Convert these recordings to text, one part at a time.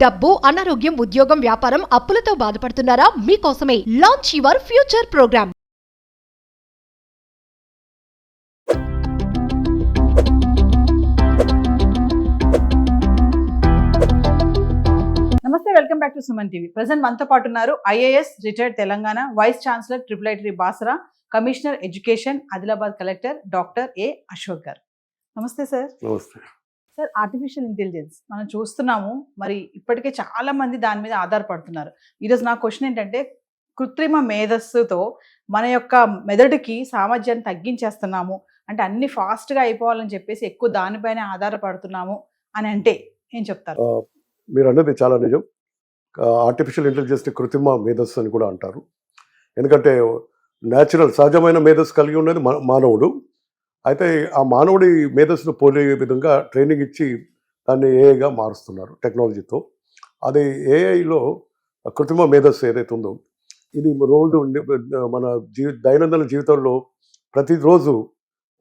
డబ్బు, అనారోగ్యం, ఉద్యోగం, వ్యాపారం, అప్పులతో బాధపడుతున్నారా? మీకోసమే లాంచ్ యువర్ ఫ్యూచర్ ప్రోగ్రామ్. నమస్తే, welcome back to Suman TV. Present మనతో పాటు ఉన్నారు IAS retired Telangana vice chancellor triple Basara, commissioner education Adilabad collector doctor A Ashok garu. నమస్తే సార్. నమస్తే సార్, ఆర్టిఫిషియల్ ఇంటెలిజెన్స్ మనం చూస్తున్నాము, మరి ఇప్పటికే చాలా మంది దాని మీద ఆధారపడుతున్నారు. ఈరోజు నా క్వశ్చన్ ఏంటంటే, కృత్రిమ మేధస్సుతో మన యొక్క మెదడుకి సామర్థ్యాన్ని తగ్గించేస్తున్నాము, అంటే అన్ని ఫాస్ట్గా అయిపోవాలని చెప్పేసి ఎక్కువ దానిపైన ఆధారపడుతున్నాము అని అంటే ఏం చెప్తారు? మీరు అన్నది చాలా నిజం. ఆర్టిఫిషియల్ ఇంటెలిజెన్స్ కృత్రిమ మేధస్సు అని కూడా అంటారు. ఎందుకంటే న్యాచురల్ సహజమైన మేధస్సు కలిగి ఉన్నది మానవుడు. అయితే ఆ మానవుడి మేధస్సును పోలే విధంగా ట్రైనింగ్ ఇచ్చి దాన్ని ఏఐగా మారుస్తున్నారు టెక్నాలజీతో. అది ఏఐలో కృత్రిమ మేధస్సు ఏదైతే ఉందో, ఇది రోజు మన దైనందిన జీవితంలో ప్రతిరోజు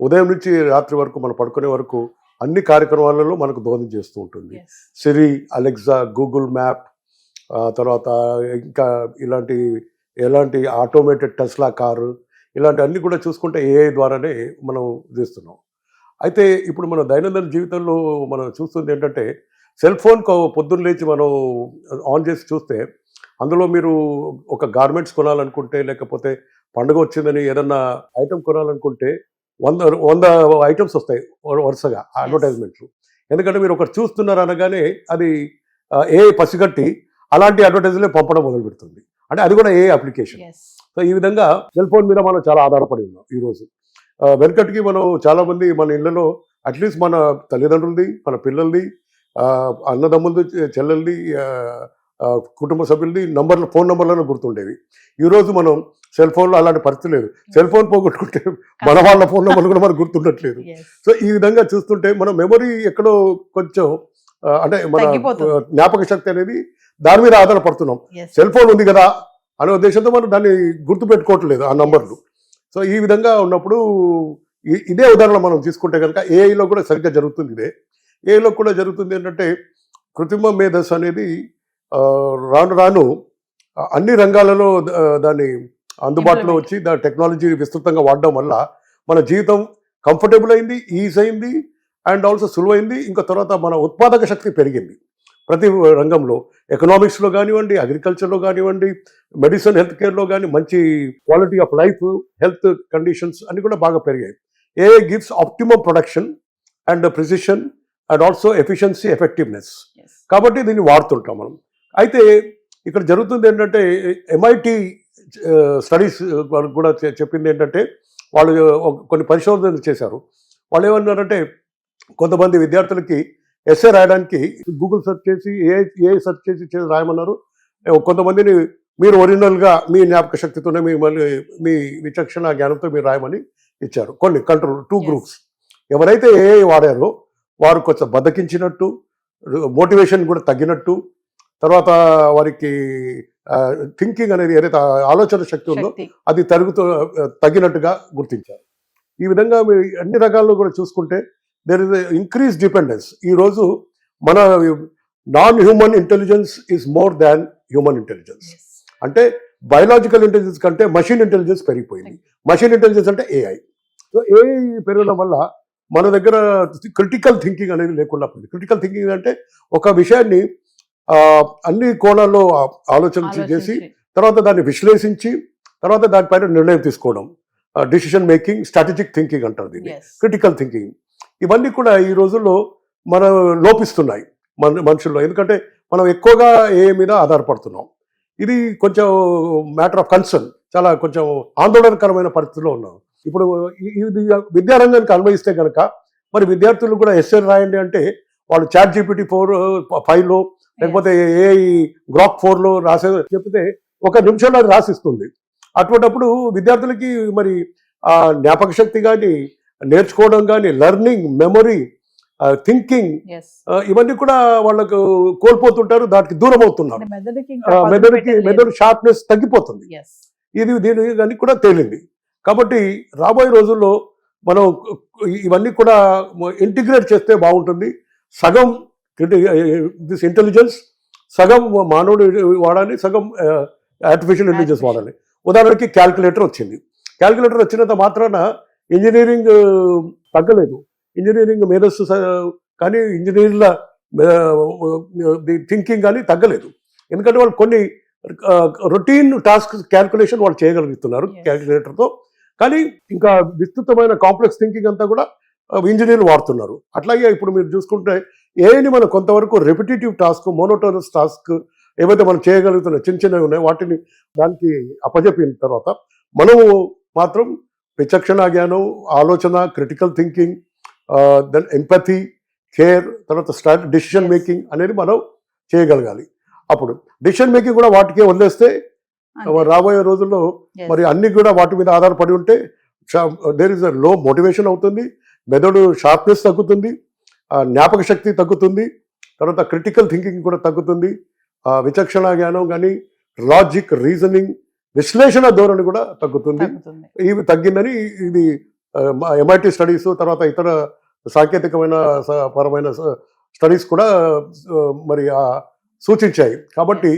ఉదయం నుంచి రాత్రి వరకు మనం పడుకునే వరకు అన్ని కార్యక్రమాలలో మనకు దోహదం చేస్తూ ఉంటుంది. సిరి, అలెక్సా, గూగుల్ మ్యాప్, తర్వాత ఇంకా ఎలాంటి ఆటోమేటెడ్ టెస్లా కారు, ఇలాంటి అన్నీ కూడా చూసుకుంటే ఏఐ ద్వారానే మనం చేస్తున్నాం. అయితే ఇప్పుడు మన దైనందిన జీవితంలో మనం చూస్తుంది ఏంటంటే, సెల్ ఫోన్ పొద్దున్న లేచి మనం ఆన్ చేసి చూస్తే అందులో మీరు ఒక గార్మెంట్స్ కొనాలనుకుంటే, లేకపోతే పండుగ వచ్చిందని ఏదన్నా ఐటమ్ కొనాలనుకుంటే 100 ఐటమ్స్ వస్తాయి వరుసగా అడ్వర్టైజ్మెంట్లు. ఎందుకంటే మీరు ఒకటి చూస్తున్నారు అనగానే అది ఏఐ పసిగట్టి అలాంటి అడ్వర్టైజ్మెంట్ పంపడం మొదలు పెడుతుంది. అంటే అది కూడా ఏఐ అప్లికేషన్. సో ఈ విధంగా సెల్ ఫోన్ మీద మనం చాలా ఆధారపడి ఉన్నాం ఈరోజు. వెనకటికి మనం చాలామంది మన ఇళ్లలో అట్లీస్ట్ మన తల్లిదండ్రులది, మన పిల్లలది, అన్నదమ్ములది, చెల్లెలది, కుటుంబ సభ్యులది ఫోన్ నంబర్లను గుర్తుండేవి. ఈరోజు మనం సెల్ ఫోన్లో అలాంటి పరిస్థితి లేదు. సెల్ ఫోన్ పోగొట్టుకుంటే మన వాళ్ళ ఫోన్ నెంబర్లు కూడా మనకు గుర్తుండట్లేదు. సో ఈ విధంగా చూస్తుంటే మన మెమొరీ ఎక్కడో కొంచెం అంటే మన జ్ఞాపక శక్తి అనేది దాని మీద ఆధారపడుతున్నాం. సెల్ ఫోన్ ఉంది కదా అనే ఉద్దేశంతో మనం దాన్ని గుర్తుపెట్టుకోవట్లేదు ఆ నంబర్లు. సో ఈ విధంగా ఉన్నప్పుడు ఇదే ఉదాహరణ మనం తీసుకుంటే కనుక ఏఐలో కూడా సరిగ్గా జరుగుతుంది. ఏఐలో కూడా జరుగుతుంది ఏంటంటే, కృత్రిమ మేధస్సు అనేది రాను అన్ని రంగాలలో దాన్ని అందుబాటులో వచ్చి దాని టెక్నాలజీ విస్తృతంగా వాడడం వల్ల మన జీవితం కంఫర్టబుల్ అయింది, ఈజీ అయింది, అండ్ ఆల్సో సులువైంది. ఇంకా తర్వాత మన ఉత్పాదక శక్తి పెరిగింది. ప్రతి రంగంలో, ఎకనామిక్స్లో కానివ్వండి, అగ్రికల్చర్లో కానివ్వండి, మెడిసిన్, హెల్త్ కేర్లో కానీ మంచి quality of life, health conditions అన్నీ కూడా బాగా పెరిగాయి. AI gives optimum production and precision and also efficiency, effectiveness. కాబట్టి దీన్ని వాడుతుంటాం మనం. అయితే ఇక్కడ జరుగుతుంది ఏంటంటే, MIT స్టడీస్ కూడా చెప్పింది ఏంటంటే, వాళ్ళు కొన్ని పరిశోధనలు చేశారు. వాళ్ళు ఏమన్నారంటే, కొంతమంది విద్యార్థులకి ఎస్ఏ రాయడానికి గూగుల్ సెర్చ్ చేసి, ఏఐ సెర్చ్ చేసి రాయమన్నారు. కొంతమందిని మీరు ఒరిజినల్గా మీ జ్ఞాపక శక్తితోనే మీ విచక్షణ జ్ఞానంతో మీరు రాయమని ఇచ్చారు. కొన్ని కంట్రోల్ 2 గ్రూప్స్. ఎవరైతే ఏఐ వాడారో వారు కొంచెం బద్దకించినట్టు, మోటివేషన్ కూడా తగ్గినట్టు, తర్వాత వారికి థింకింగ్ అనేది ఏదైతే ఆలోచన శక్తి ఉందో అది తగ్గినట్టుగా గుర్తించారు. ఈ విధంగా మీరు అన్ని రకాల్లో కూడా చూసుకుంటే దేర్ ఇస్ ఇంక్రీజ్ డిపెండెన్స్. ఈరోజు మన non human intelligence is more than human intelligence. అంటే బయలాజికల్ ఇంటెలిజెన్స్ కంటే మషిన్ ఇంటెలిజెన్స్ పెరిగిపోయింది. మషిన్ ఇంటెలిజెన్స్ అంటే ఏఐ. సో ఏఐ పెరగడం వల్ల మన దగ్గర క్రిటికల్ థింకింగ్ అనేది లేకుండా పోయింది. క్రిటికల్ థింకింగ్ అంటే ఒక విషయాన్ని అన్ని కోణాల్లో ఆలోచన చేసి తర్వాత దాన్ని విశ్లేషించి తర్వాత దానిపైన నిర్ణయం తీసుకోవడం, డిసిషన్ మేకింగ్, స్ట్రాటజిక్ థింకింగ్ అంటారు దీన్ని, క్రిటికల్ థింకింగ్. ఇవన్నీ కూడా ఈ రోజుల్లో మనం లోపిస్తున్నాయి మనుషుల్లో. ఎందుకంటే మనం ఎక్కువగా ఏఐ మీద ఆధారపడుతున్నాం. ఇది కొంచెం మ్యాటర్ ఆఫ్ కన్సర్న్, చాలా కొంచెం ఆందోళనకరమైన పరిస్థితిలో ఉన్నాం. ఇప్పుడు ఇది విద్యారంగానికి అన్వయిస్తే కనుక మరి విద్యార్థులు కూడా ఎస్ఏ రాయండి అంటే వాళ్ళు ChatGPT 5లో లేకపోతే ఏఐ గ్రాక్ 4లో రాసే చెప్తే 1 నిమిషంలో అది రాసిస్తుంది. అటువంటిప్పుడు విద్యార్థులకి మరి జ్ఞాపక శక్తి కానీ, నేర్చుకోవడం కానీ, లెర్నింగ్, మెమొరీ, థింకింగ్, ఇవన్నీ కూడా వాళ్ళకు కోల్పోతుంటారు, దానికి దూరం అవుతున్నారు. మెదడు షార్ప్నెస్ తగ్గిపోతుంది. దీని కూడా తేలింది. కాబట్టి రాబోయే రోజుల్లో మనం ఇవన్నీ కూడా ఇంటిగ్రేట్ చేస్తే బాగుంటుంది. సగం దిస్ ఇంటెలిజెన్స్ సగం మానవుడు వాడాలి, సగం ఆర్టిఫిషియల్ ఇంటెలిజెన్స్ వాడాలి. ఉదాహరణకి క్యాల్కులేటర్ వచ్చింది. క్యాల్కులేటర్ వచ్చినంత మాత్రాన ఇంజనీరింగ్ తగ్గలేదు, ఇంజనీరింగ్ మేధస్సు కానీ ఇంజనీర్ల థింకింగ్ కానీ తగ్గలేదు. ఎందుకంటే వాళ్ళు కొన్ని రొటీన్ టాస్క్ క్యాల్కులేషన్ వాళ్ళు చేయగలుగుతున్నారు క్యాల్కులేటర్తో. కానీ ఇంకా విస్తృతమైన కాంప్లెక్స్ థింకింగ్ అంతా కూడా ఇంజనీర్లు వాడుతున్నారు. అట్లాగే ఇప్పుడు మీరు చూసుకుంటే ఏని మనం కొంతవరకు రెపిటేటివ్ టాస్క్, మోనోటోనస్ టాస్క్ ఏవైతే మనం చేయగలుగుతున్న చిన్న చిన్నవి ఉన్నాయో వాటిని దానికి అప్పజెప్పిన తర్వాత మనము మాత్రం విచక్షణ జ్ఞానం, ఆలోచన, critical thinking, then empathy, care, తర్వాత డిసిషన్ మేకింగ్ అనేది మనం చేయగలగాలి. అప్పుడు డిసిషన్ మేకింగ్ కూడా వాటికే వదిలేస్తే రాబోయే రోజుల్లో మరి అన్ని కూడా వాటి మీద ఆధారపడి ఉంటే దేర్ ఇస్ అ లో మోటివేషన్ అవుతుంది, మెదడు షార్ప్నెస్ తగ్గుతుంది, జ్ఞాపక శక్తి తగ్గుతుంది, తర్వాత క్రిటికల్ థింకింగ్ కూడా తగ్గుతుంది, విచక్షణ జ్ఞానం కానీ లాజిక్, రీజనింగ్, విశ్లేషణ ధోరణి కూడా తగ్గుతుంది. ఇవి తగ్గిందని ఇది MIT స్టడీస్, తర్వాత ఇతర సాంకేతికమైన పరమైన స్టడీస్ కూడా మరి సూచించాయి. కాబట్టి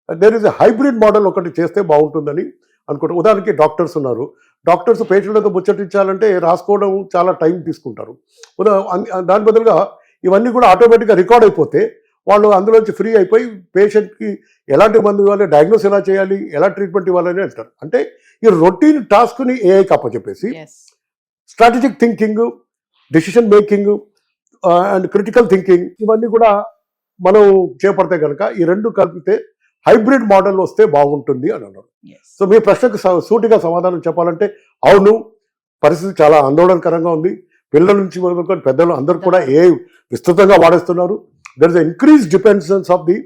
there is a hybrid model ఒకటి చేస్తే బాగుంటుందని అనుకుంటారు. ఉదాహరణకి డాక్టర్స్ ఉన్నారు, డాక్టర్స్ పేషెంట్లతో ముచ్చటించాలంటే రాసుకోవడం చాలా టైం తీసుకుంటారు. దాని బదులుగా ఇవన్నీ కూడా ఆటోమేటిక్గా రికార్డ్ అయిపోతే వాళ్ళు అందులోంచి ఫ్రీ అయిపోయి పేషెంట్కి ఎలాంటి మందు ఇవ్వాలి, డయాగ్నోస్ ఎలా చేయాలి, ఎలా ట్రీట్మెంట్ ఇవ్వాలని అంటారు. అంటే ఈ రొటీన్ టాస్క్ని ఏఐకి అప్పచెప్పేసి strategic thinking, decision making and critical thinking ఇవన్నీ కూడా మనం చేపడితే కనుక ఈ రెండు కలిపితే హైబ్రిడ్ మోడల్ వస్తే బాగుంటుంది అని అన్నారు. సో మీ ప్రశ్నకు సూటిగా సమాధానం చెప్పాలంటే అవును, పరిస్థితి చాలా ఆందోళనకరంగా ఉంది. పిల్లల నుంచి మొదలుకొని పెద్దలు అందరూ కూడా ఏఐ విస్తృతంగా వాడేస్తున్నారు. There is increase dependence of the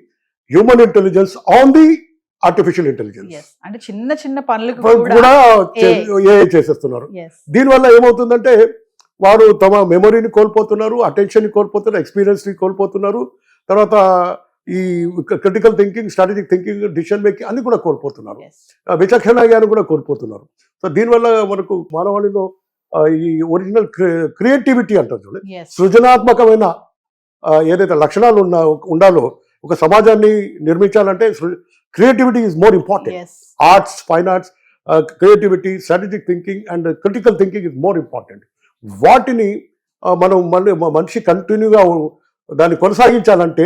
human intelligence on the artificial intelligence. అంటే చిన్న చిన్న పనులకు కూడా ఏఐ చేసేస్తున్నారు. దీనివల్ల ఏమవుతుందంటే వారు తమ మెమొరీని కోల్పోతున్నారు, అటెన్షన్ని కోల్పోతున్నారు, ఎక్స్పీరియన్స్ని కోల్పోతున్నారు, తర్వాత ఈ critical thinking, strategic thinking, decision making అన్ని కూడా కోల్పోతున్నారు, విచక్షణ జ్ఞానం కూడా కోల్పోతున్నారు. సో దీనివల్ల మనకు మానవాళిలో ఈ ఒరిజినల్ క్రియేటివిటీ అంటారు చూడండి, సృజనాత్మకమైన ఏదైతే లక్షణాలు ఉండాలో ఒక సమాజాన్ని నిర్మించాలంటే creativity is more important. Arts, fine arts, creativity, strategic thinking and critical thinking is more important. వాటిని మనం మనిషి కంటిన్యూగా దాన్ని కొనసాగించాలంటే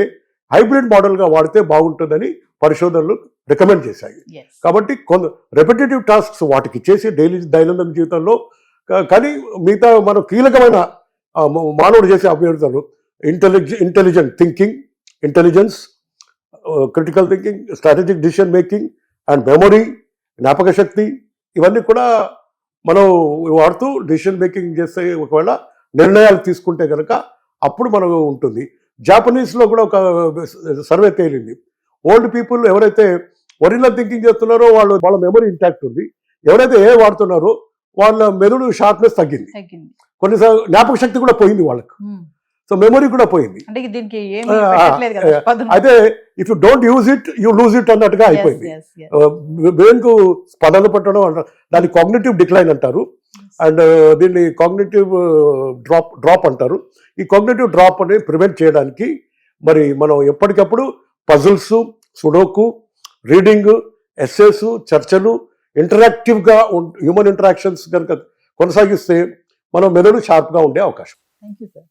హైబ్రిడ్ మోడల్గా వాడితే బాగుంటుందని పరిశోధనలు రికమెండ్ చేశాయి. కాబట్టి రెపిటేటివ్ టాస్క్స్ వాటికి చేసి దైనందిన జీవితంలో, కానీ మిగతా మనం కీలకమైన మానవుడు చేసే అభ్యర్థులు intelligent thinking, intelligence, critical thinking, strategic decision making and memory, జ్ఞాపక శక్తి ఇవన్నీ కూడా మనం వాడుతూ డిసిషన్ మేకింగ్ చేస్తే ఒకవేళ నిర్ణయాలు తీసుకుంటే కనుక అప్పుడు మనకు ఉంటుంది. జాపనీస్లో కూడా ఒక సర్వే తేలింది, ఓల్డ్ పీపుల్ ఎవరైతే ఒరిజినల్ థింకింగ్ చేస్తున్నారో వాళ్ళ మెమరీ ఇంటాక్ట్ ఉంది, ఎవరైతే ఏ వాడుతున్నారో వాళ్ళ మెదడు షార్ప్నెస్ తగ్గింది, కొన్నిసార్లు జ్ఞాపక శక్తి కూడా పోయింది వాళ్ళకు, సో మెమరీ కూడా పోయింది. అయితే if you don't use it you lose it అన్నట్టుగా అయిపోయింది. బ్రెయిన్ కు స్పదలు పట్టడం అంటారు, దాన్ని కాగ్నిటివ్ డిక్లైన్ అంటారు, అండ్ దీన్ని కాగ్నిటివ్ డ్రాప్ అంటారు. ఈ కాగ్నిటివ్ డ్రాప్ అనేది ప్రివెంట్ చేయడానికి మరి మనం ఎప్పటికప్పుడు పజిల్స్, సుడోకు, రీడింగ్, ఎస్సేస్, చర్చలు, ఇంటరాక్టివ్గా హ్యూమన్ ఇంటరాక్షన్స్ కనుక కొనసాగిస్తే మనం మెదడు షార్ప్గా ఉండే అవకాశం. Thank you sir.